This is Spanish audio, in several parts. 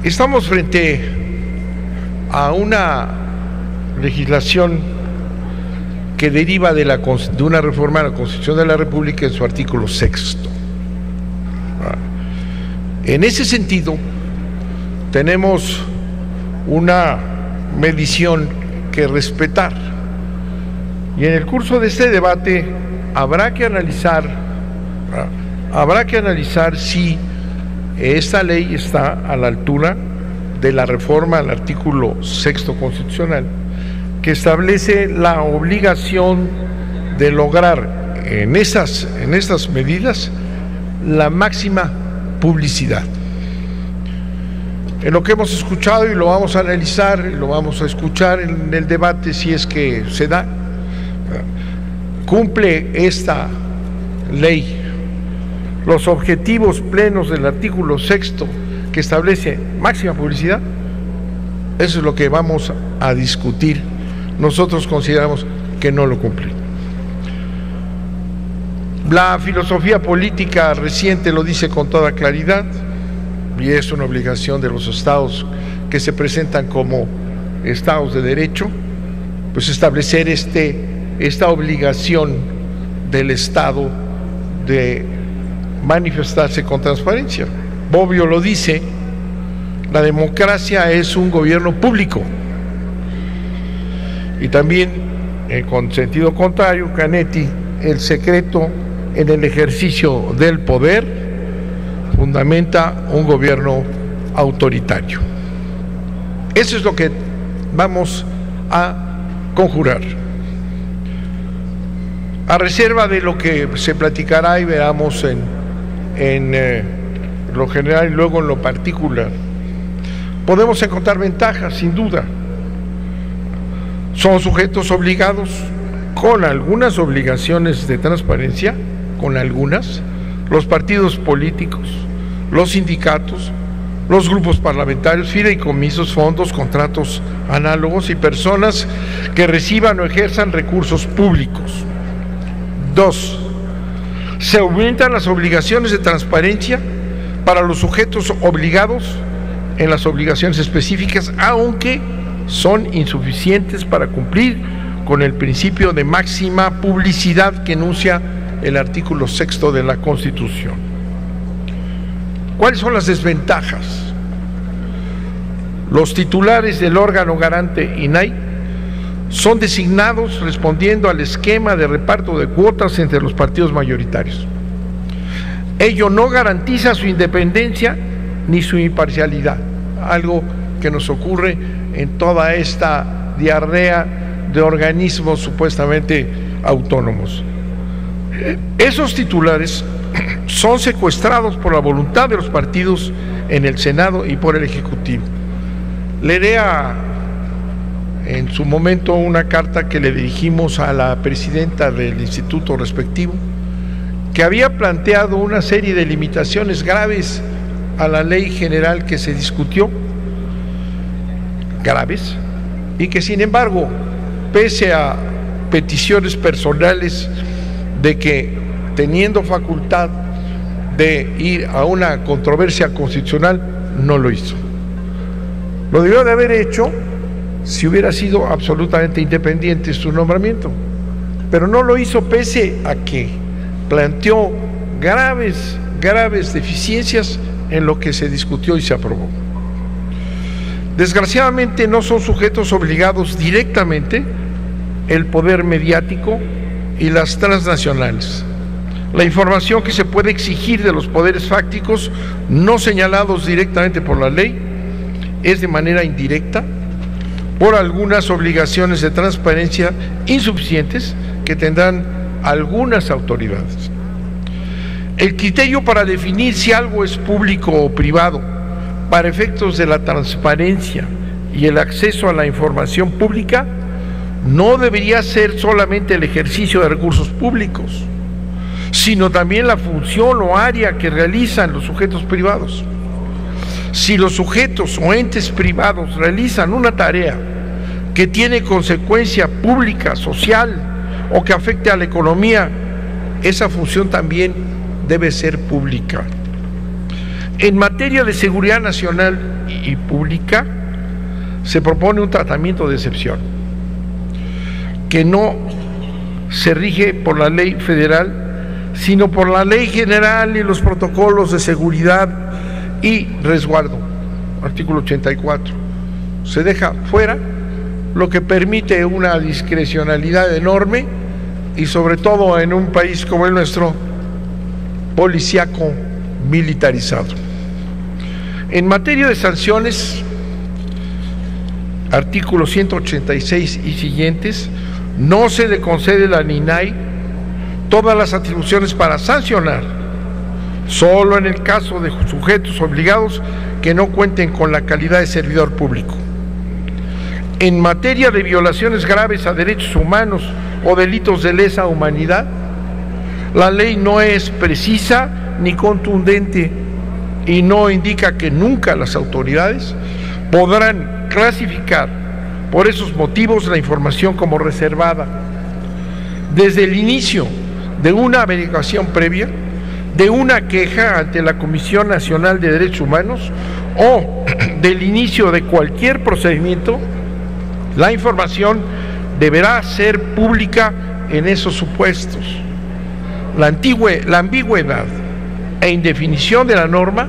Estamos frente a una legislación que deriva de una reforma a la Constitución de la República en su artículo 6. En ese sentido, tenemos una medición que respetar, y en el curso de este debate habrá que analizar si esta ley está a la altura de la reforma al artículo 6 constitucional, que establece la obligación de lograr en estas medidas la máxima publicidad. En lo que hemos escuchado, y lo vamos a analizar, y lo vamos a escuchar en el debate si es que se da, cumple esta ley los objetivos plenos del artículo 6 que establece máxima publicidad. Eso es lo que vamos a discutir. Nosotros consideramos que no lo cumple. La filosofía política reciente lo dice con toda claridad, y es una obligación de los estados que se presentan como estados de derecho, pues establecer esta obligación del Estado de manifestarse con transparencia. Bobbio lo dice: la democracia es un gobierno público. Y también, con sentido contrario, Canetti: el secreto en el ejercicio del poder fundamenta un gobierno autoritario. Eso es lo que vamos a conjurar. A reserva de lo que se platicará y veamos en lo general y luego en lo particular, podemos encontrar ventajas, sin duda. Son sujetos obligados, con algunas obligaciones de transparencia, con algunas, los partidos políticos, los sindicatos, los grupos parlamentarios, fideicomisos, fondos, contratos análogos y personas que reciban o ejerzan recursos públicos. 2. Se aumentan las obligaciones de transparencia para los sujetos obligados en las obligaciones específicas, aunque son insuficientes para cumplir con el principio de máxima publicidad que enuncia el artículo 6 de la Constitución. ¿Cuáles son las desventajas? Los titulares del órgano garante INAI son designados respondiendo al esquema de reparto de cuotas entre los partidos mayoritarios. Ello no garantiza su independencia ni su imparcialidad, algo que nos ocurre en toda esta diarrea de organismos supuestamente autónomos. Esos titulares son secuestrados por la voluntad de los partidos en el Senado y por el Ejecutivo. Leeré en su momento una carta que le dirigimos a la presidenta del instituto respectivo, que había planteado una serie de limitaciones graves a la ley general que se discutió, graves, y que sin embargo, pese a peticiones personales de que teniendo facultad de ir a una controversia constitucional, no lo hizo. Lo debió de haber hecho si hubiera sido absolutamente independiente su nombramiento, pero no lo hizo, pese a que planteó graves deficiencias en lo que se discutió y se aprobó. Desgraciadamente no son sujetos obligados directamente el poder mediático y las transnacionales. La información que se puede exigir de los poderes fácticos no señalados directamente por la ley es de manera indirecta por algunas obligaciones de transparencia insuficientes que tendrán algunas autoridades. El criterio para definir si algo es público o privado para efectos de la transparencia y el acceso a la información pública no debería ser solamente el ejercicio de recursos públicos, sino también la función o área que realizan los sujetos privados. Si los sujetos o entes privados realizan una tarea que tiene consecuencia pública, social o que afecte a la economía, esa función también debe ser pública. En materia de seguridad nacional y pública, se propone un tratamiento de excepción, que no se rige por la ley federal, sino por la ley general y los protocolos de seguridad y resguardo, artículo 84. Se deja fuera lo que permite una discrecionalidad enorme y sobre todo en un país como el nuestro, policíaco militarizado. En materia de sanciones, artículo 186 y siguientes, no se le concede a la INAI todas las atribuciones para sancionar, solo en el caso de sujetos obligados que no cuenten con la calidad de servidor público. En materia de violaciones graves a derechos humanos o delitos de lesa humanidad, la ley no es precisa ni contundente y no indica que nunca las autoridades podrán clasificar por esos motivos la información como reservada. Desde el inicio de una averiguación previa, de una queja ante la Comisión Nacional de Derechos Humanos o del inicio de cualquier procedimiento, la información deberá ser pública en esos supuestos. La ambigüedad e indefinición de la norma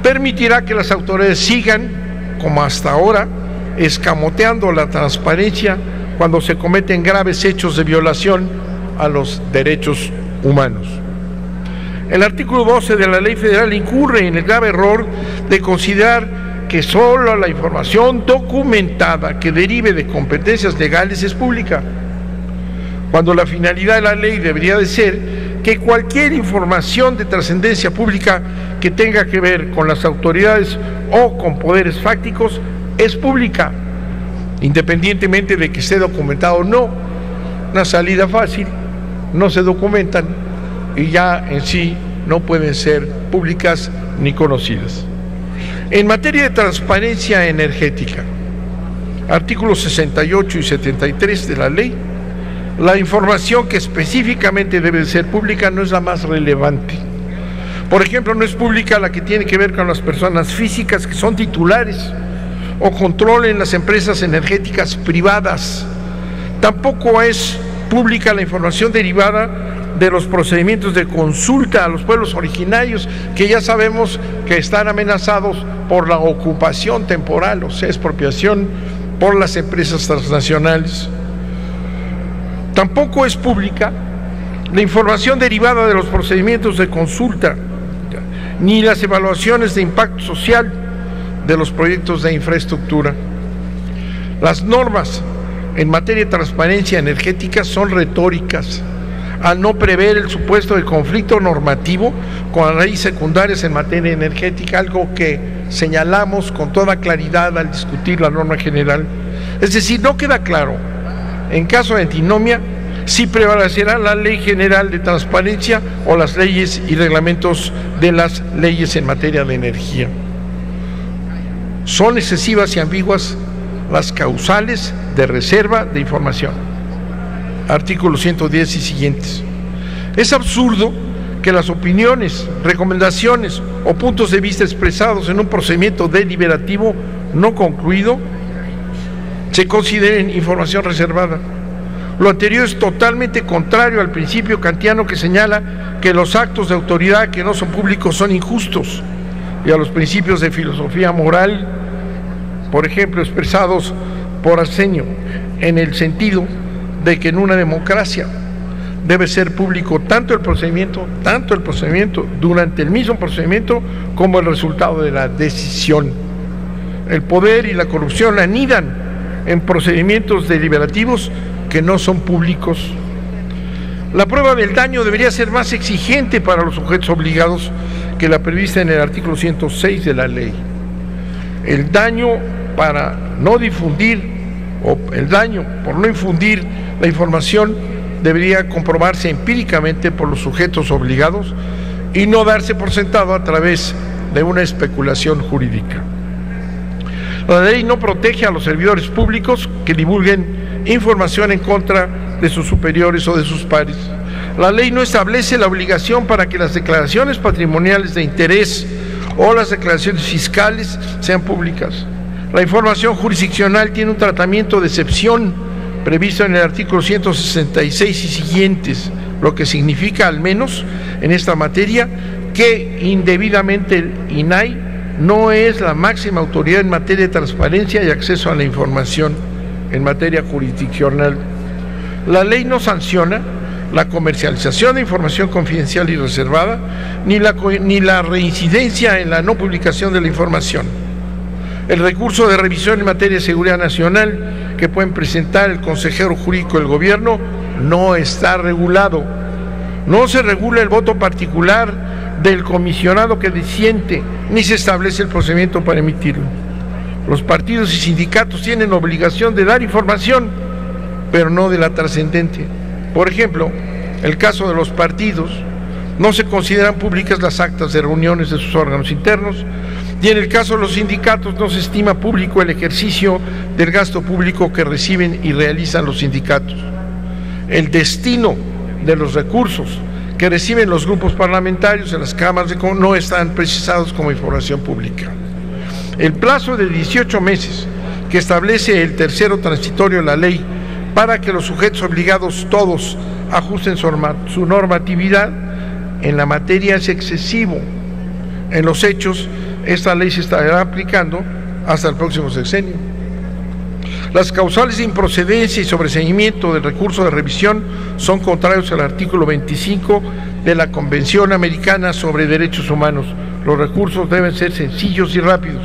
permitirá que las autoridades sigan, como hasta ahora, escamoteando la transparencia cuando se cometen graves hechos de violación a los derechos humanos. El artículo 12 de la Ley Federal incurre en el grave error de considerar que solo la información documentada que derive de competencias legales es pública, cuando la finalidad de la ley debería de ser que cualquier información de trascendencia pública que tenga que ver con las autoridades o con poderes fácticos es pública, independientemente de que esté documentado o no. Una salida fácil, no se documentan y ya en sí no pueden ser públicas ni conocidas. En materia de transparencia energética, artículos 68 y 73 de la ley, la información que específicamente debe ser pública no es la más relevante. Por ejemplo, no es pública la que tiene que ver con las personas físicas que son titulares o controlen las empresas energéticas privadas. Tampoco es pública la información derivada de los procedimientos de consulta a los pueblos originarios, que ya sabemos que están amenazados por la ocupación temporal, o sea, expropiación por las empresas transnacionales. Tampoco es pública la información derivada de los procedimientos de consulta, ni las evaluaciones de impacto social de los proyectos de infraestructura. Las normas en materia de transparencia energética son retóricas, al no prever el supuesto de conflicto normativo con las leyes secundarias en materia energética, algo que señalamos con toda claridad al discutir la norma general. Es decir, no queda claro, en caso de antinomia, si prevalecerá la Ley General de Transparencia o las leyes y reglamentos de las leyes en materia de energía. Son excesivas y ambiguas las causales de reserva de información. Artículo 110 y siguientes. Es absurdo que las opiniones, recomendaciones o puntos de vista expresados en un procedimiento deliberativo no concluido se consideren información reservada. Lo anterior es totalmente contrario al principio kantiano que señala que los actos de autoridad que no son públicos son injustos, y a los principios de filosofía moral, por ejemplo, expresados por Arsenio, en el sentido de que en una democracia debe ser público tanto el procedimiento durante el mismo procedimiento como el resultado de la decisión. El poder y la corrupción anidan en procedimientos deliberativos que no son públicos. La prueba del daño debería ser más exigente para los sujetos obligados que la prevista en el artículo 106 de la ley. El daño para no difundir o el daño por no infundir la información debería comprobarse empíricamente por los sujetos obligados y no darse por sentado a través de una especulación jurídica. La ley no protege a los servidores públicos que divulguen información en contra de sus superiores o de sus pares. La ley no establece la obligación para que las declaraciones patrimoniales de interés o las declaraciones fiscales sean públicas. La información jurisdiccional tiene un tratamiento de excepción previsto en el artículo 166 y siguientes, lo que significa, al menos en esta materia, que indebidamente el INAI no es la máxima autoridad en materia de transparencia y acceso a la información en materia jurisdiccional. La ley no sanciona la comercialización de información confidencial y reservada, ni la reincidencia en la no publicación de la información. El recurso de revisión en materia de seguridad nacional que pueden presentar el consejero jurídico del gobierno no está regulado. No se regula el voto particular del comisionado que disiente, ni se establece el procedimiento para emitirlo. Los partidos y sindicatos tienen obligación de dar información, pero no de la trascendente. Por ejemplo, el caso de los partidos, no se consideran públicas las actas de reuniones de sus órganos internos, y en el caso de los sindicatos no se estima público el ejercicio del gasto público que reciben y realizan los sindicatos. El destino de los recursos que reciben los grupos parlamentarios en las cámaras no están precisados como información pública. El plazo de 18 meses que establece el tercero transitorio de la ley para que los sujetos obligados todos ajusten su normatividad en la materia es excesivo. En los hechos, esta ley se estará aplicando hasta el próximo sexenio. Las causales de improcedencia y sobreseimiento del recurso de revisión son contrarios al artículo 25 de la Convención Americana sobre Derechos Humanos. Los recursos deben ser sencillos y rápidos.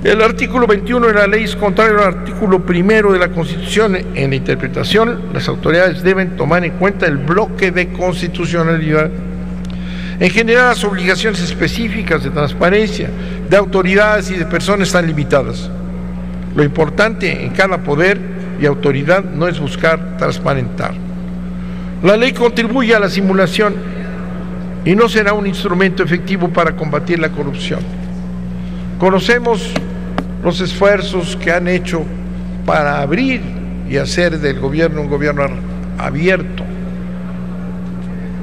El artículo 21 de la ley es contrario al artículo 1 de la Constitución. En la interpretación, las autoridades deben tomar en cuenta el bloque de constitucionalidad. En general, las obligaciones específicas de transparencia de autoridades y de personas están limitadas. Lo importante en cada poder y autoridad no es buscar transparentar. La ley contribuye a la simulación y no será un instrumento efectivo para combatir la corrupción. Conocemos los esfuerzos que han hecho para abrir y hacer del gobierno un gobierno abierto,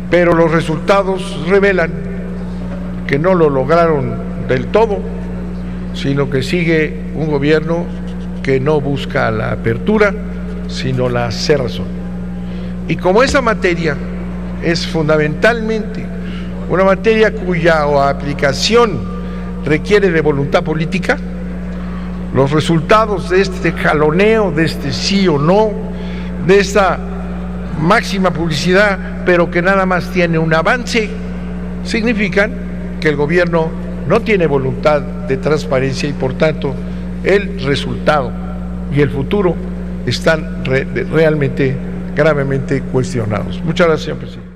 pero los resultados revelan que no lo lograron del todo, sino que sigue un gobierno que no busca la apertura, sino la cerrazón. Y como esa materia es fundamentalmente una materia cuya aplicación requiere de voluntad política, los resultados de este jaloneo, de este sí o no, de esta máxima publicidad, pero que nada más tiene un avance, significan que el gobierno no tiene voluntad de transparencia y por tanto el resultado y el futuro están realmente gravemente cuestionados. Muchas gracias, señor presidente.